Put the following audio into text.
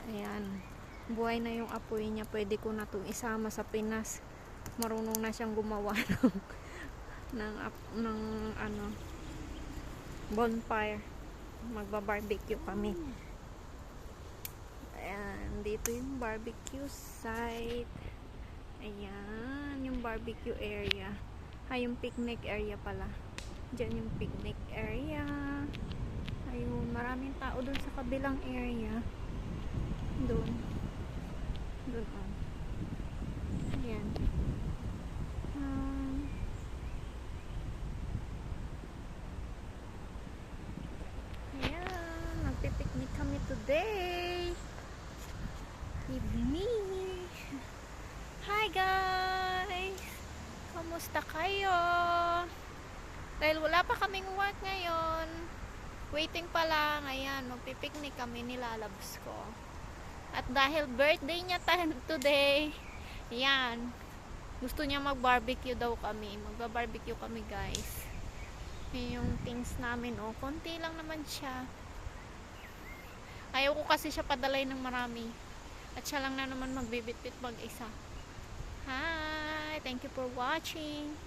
Ayan. Buhay na yung apoy niya. Pwede ko na itong isama sa Pinas. Marunong na siyang gumawa ng ano, bonfire. Magba-barbecue kami. Ayan. Dito yung barbecue site. Ayan. Yung barbecue area. Yung picnic area pala. Diyan yung picnic area. Ayun. Maraming tao dun sa kabilang area. Doon. Doon on. Ayan. Ayan. Magpipiknik kami today. Evening. Hi guys! Kamusta kayo? Dahil wala pa kaming work ngayon. Waiting pa lang. Ayan. Magpipiknik kami, nilalabs ko. At dahil birthday niya today, yan, gusto niya mag-barbecue daw kami. Magba-barbecue kami, guys. Yung things namin, oh, konti lang naman siya. Ayaw ko kasi siya padalay ng marami. At siya lang na naman magbibitbit mag-isa. Hi! Thank you for watching.